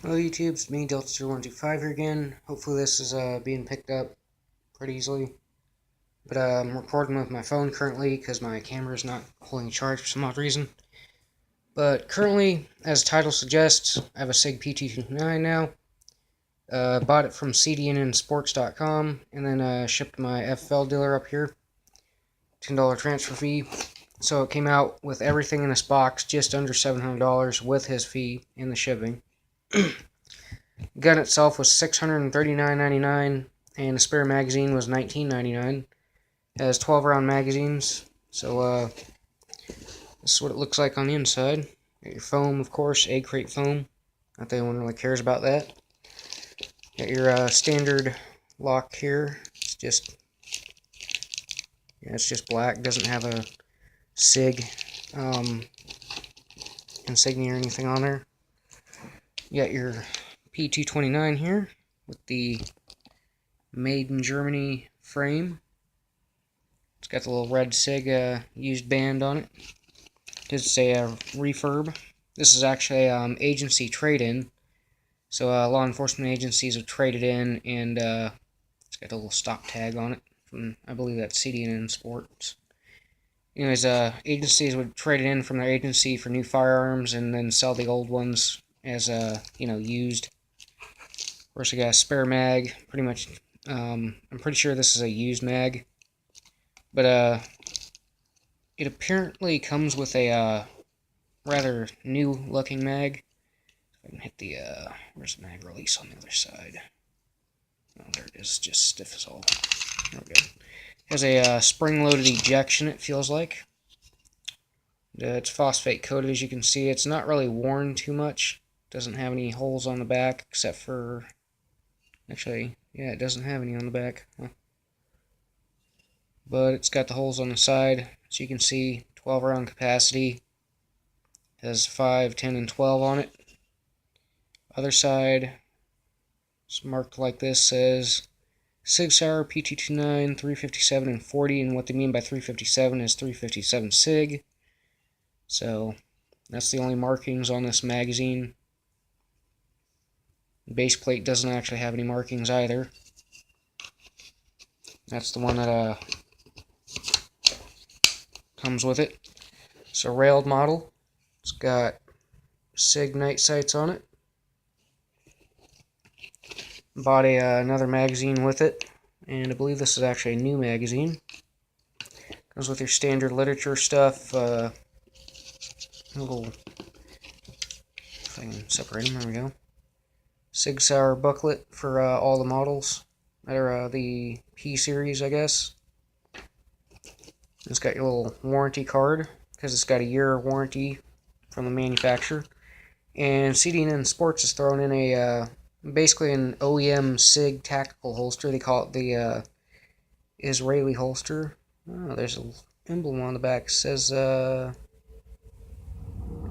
Hello YouTube, it's me, Delta0125 here again. Hopefully this is being picked up pretty easily. But I'm recording with my phone currently because my camera is not holding charge for some odd reason. But currently, as the title suggests, I have a Sig P229 now. Bought it from CDNN sports.com and then shipped to my FFL dealer up here. $10 transfer fee. So it came out with everything in this box, just under $700 with his fee and the shipping. The gun itself was $639.99, and the spare magazine was $19.99. It has 12 round magazines, so this is what it looks like on the inside. Got your foam, of course, egg crate foam. Not that anyone really cares about that. Got your standard lock here. It's just black. Doesn't have a Sig insignia or anything on there. You got your P229 here with the Made in Germany frame. It's got the little red Sig used band on it. Does say refurb. This is actually agency trade-in. So law enforcement agencies have traded in, and it's got a little stock tag on it from, I believe that's CDNN Sports. Anyways, agencies would trade it in from their agency for new firearms and then sell the old ones as used. Of course, I got a spare mag. Pretty much, I'm pretty sure this is a used mag, but it apparently comes with a rather new-looking mag. If I can hit the where's the mag release on the other side? Oh, there it is. Just stiff as all. There we go. It has a spring-loaded ejection. It feels like. It's phosphate coated, as you can see. It's not really worn too much. Doesn't have any holes on the back, except for... Actually, yeah, it doesn't have any on the back. Huh. But it's got the holes on the side. As you can see, 12 round capacity. It has 5, 10, and 12 on it. Other side, it's marked like this, says Sig Sauer P229, 357, and 40. And what they mean by 357 is 357 Sig. So, that's the only markings on this magazine. The base plate doesn't actually have any markings either. That's the one that comes with it. It's a railed model. It's got Sig night sights on it. Bought another magazine with it, and I believe this is actually a new magazine. Comes with your standard literature stuff. A little, if I can separate them, there we go. Sig Sauer booklet for all the models that are the P series, I guess. It's got your little warranty card, because it's got a year warranty from the manufacturer. And CDNN Sports is throwing in a basically an OEM Sig tactical holster. They call it the Israeli holster. Oh, there's an emblem on the back. It says, I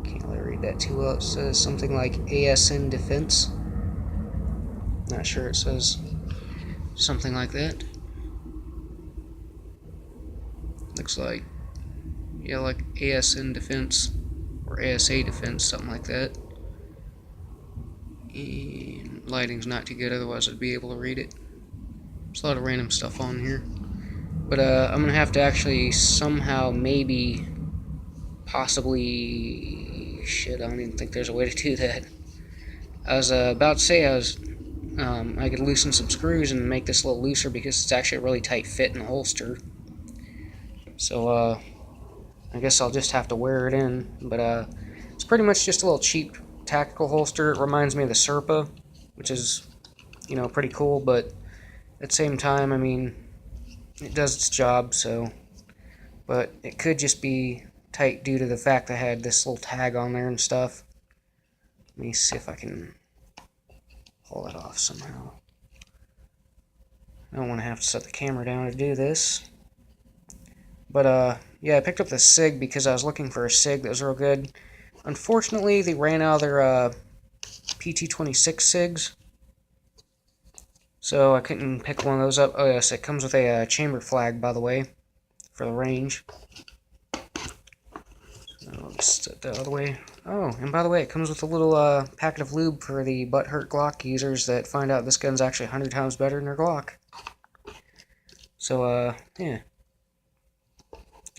can't really read that too well. It says something like ASN Defense. Not sure, it says something like that. Looks like, yeah, like ASN Defense or ASA Defense, something like that. And lighting's not too good, otherwise I'd be able to read it. There's a lot of random stuff on here. But I'm going to have to actually somehow, maybe, possibly... Shit, I don't even think there's a way to do that. I was about to say I could loosen some screws and make this a little looser because it's actually a really tight fit in the holster. So, I guess I'll just have to wear it in. But, it's pretty much just a little cheap tactical holster. It reminds me of the Serpa, which is, pretty cool, but at the same time, I mean, it does its job, so. But it could just be tight due to the fact I had this little tag on there and stuff. Let me see if I can pull it off somehow. I don't want to have to set the camera down to do this. But, yeah, I picked up the Sig because I was looking for a Sig that was real good. Unfortunately, they ran out of their P226 Sigs. So I couldn't pick one of those up. Oh, yes, it comes with a chamber flag, by the way, for the range. I'll just set that out of the way. Oh, and by the way, it comes with a little packet of lube for the butthurt Glock users that find out this gun's actually 100 times better than their Glock. So, yeah.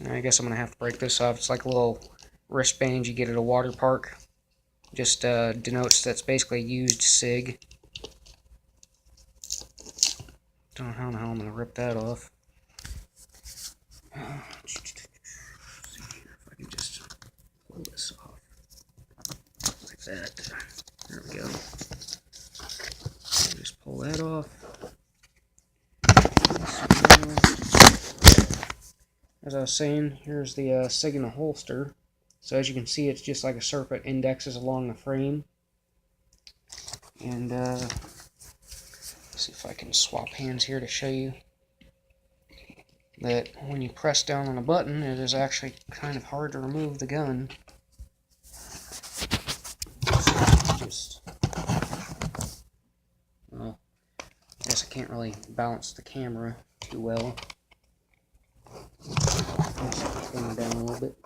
I guess I'm going to have to break this off. It's like a little wristband you get at a water park. Just denotes that's basically used SIG. Don't know how the hell I'm going to rip that off. Let's see here if I can just pull this off. Like that. There we go. I'll just pull that off. As I was saying, here's the SIG in the holster. So as you can see, it's just like a serpent indexes along the frame. And let's see if I can swap hands here to show you that when you press down on a button, it is actually kind of hard to remove the gun. Just, well, I guess I can't really balance the camera too well. Bring it down a little bit.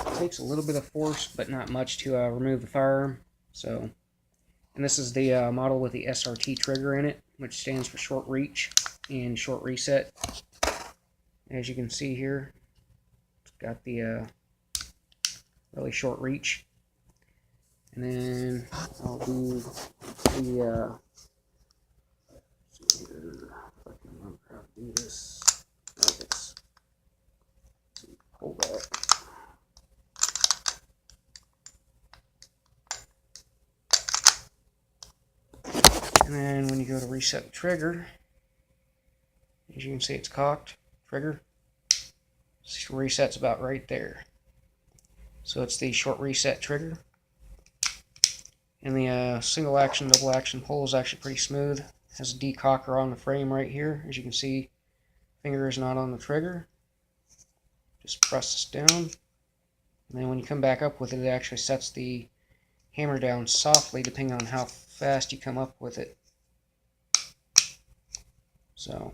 It takes a little bit of force, but not much to remove the firearm. So, and this is the model with the SRT trigger in it, which stands for short reach and short reset. As you can see here, it's got the really short reach. And then I'll do the let's see here, if I can remember how to do this. Like this. Pull that. And then when you go to reset the trigger, as you can see, it's cocked. Trigger. Reset's about right there. So it's the short reset trigger. And the single action, double action pull is actually pretty smooth. It has a decocker on the frame right here. As you can see, finger is not on the trigger. Just press this down. And then when you come back up with it, it actually sets the hammer down softly depending on how fast you come up with it. So,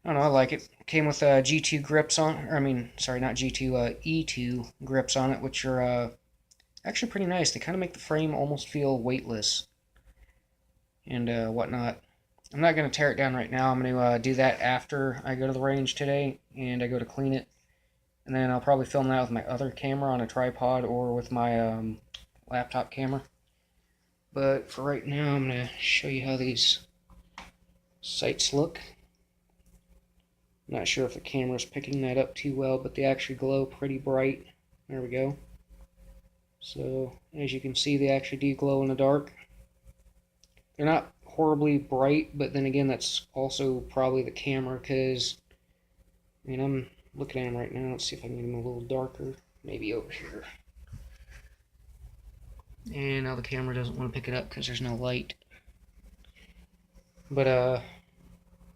I don't know, I like it. It came with G2 grips on, or I mean, sorry, not G2, E2 grips on it, which are actually pretty nice. They kind of make the frame almost feel weightless and whatnot. I'm not going to tear it down right now. I'm going to do that after I go to the range today and I go to clean it. And then I'll probably film that with my other camera on a tripod or with my laptop camera. But for right now, I'm going to show you how these sights look. I'm not sure if the camera's picking that up too well, but they actually glow pretty bright. There we go. So, as you can see, they actually do glow in the dark. They're not horribly bright, but then again, that's also probably the camera, because, I mean, I'm looking at them right now. Let's see if I can get them a little darker. Maybe over here. And now the camera doesn't want to pick it up because there's no light. But,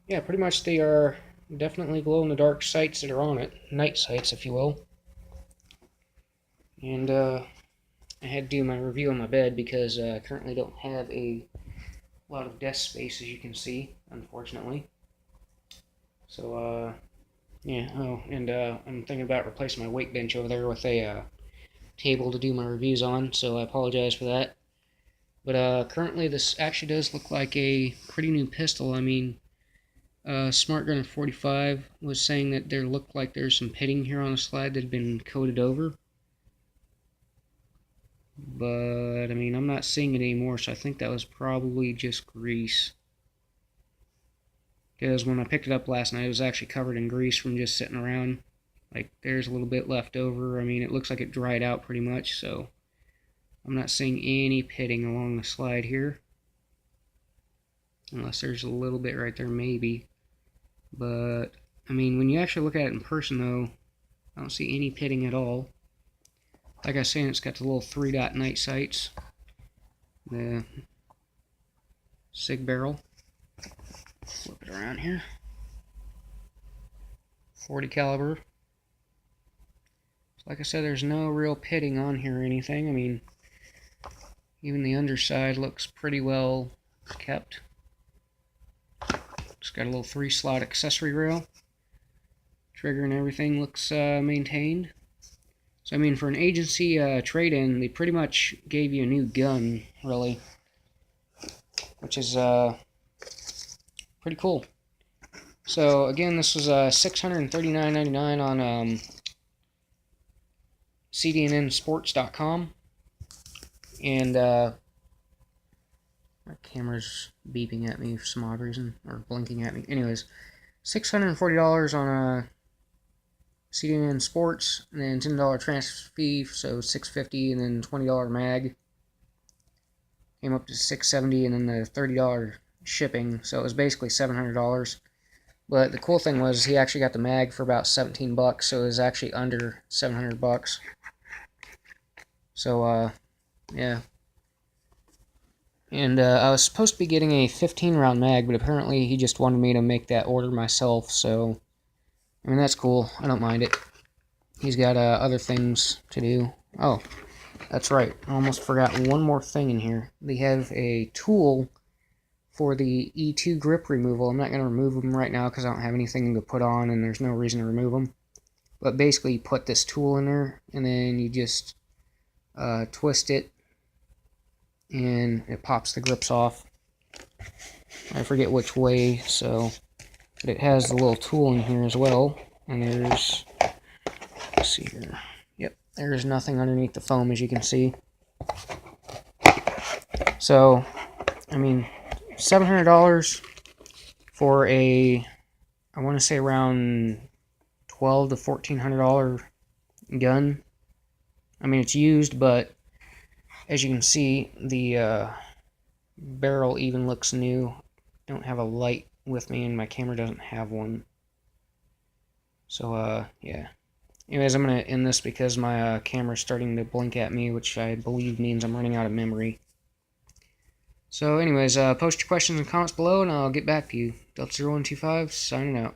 yeah, pretty much they are definitely glow-in-the-dark sights that are on it. Night sights, if you will. And, I had to do my review on my bed because I currently don't have a lot of desk space, as you can see, unfortunately. So, yeah, oh, and I'm thinking about replacing my weight bench over there with a table to do my reviews on, so I apologize for that. But currently this actually does look like a pretty new pistol. I mean, Smart Gunner 45 was saying that there looked like there's some pitting here on the slide that had been coated over. But, I mean, I'm not seeing it anymore, so I think that was probably just grease. Because when I picked it up last night, it was actually covered in grease from just sitting around. Like, there's a little bit left over. I mean, it looks like it dried out pretty much, so I'm not seeing any pitting along the slide here. Unless there's a little bit right there, maybe. But, I mean, when you actually look at it in person, though, I don't see any pitting at all. Like I was saying, it's got the little 3-dot night sights. The SIG barrel. Flip it around here. 40 caliber. Like I said, there's no real pitting on here or anything. I mean, even the underside looks pretty well kept. It's got a little 3-slot accessory rail, Trigger and everything looks maintained. So, I mean, for an agency trade-in, they pretty much gave you a new gun, really. Which is pretty cool. So, again, this was $639.99 on CDNNsports.com. And my camera's beeping at me for some odd reason, or blinking at me. Anyways, $640 on CDNN Sports, and then $10 transfer fee, so $650, and then $20 mag. Came up to $670, and then the $30 shipping, so it was basically $700. But the cool thing was he actually got the mag for about $17, so it was actually under $700. So yeah. And I was supposed to be getting a 15-round mag, but apparently he just wanted me to make that order myself, so I mean, that's cool. I don't mind it. He's got other things to do. Oh, that's right. I almost forgot one more thing in here. They have a tool for the E2 grip removal. I'm not going to remove them right now because I don't have anything to put on and there's no reason to remove them. But basically, you put this tool in there and then you just twist it and it pops the grips off. I forget which way, so... But it has the little tool in here as well. And there's... Let's see here. Yep, there's nothing underneath the foam, as you can see. So, I mean, $700 for a... I want to say around $1,200 to $1,400 gun. I mean, it's used, but as you can see, the barrel even looks new. Don't have a light with me, and my camera doesn't have one. So, yeah. Anyways, I'm going to end this because my camera's starting to blink at me, which I believe means I'm running out of memory. So, anyways, post your questions and comments below, and I'll get back to you. Delta 0125, signing out.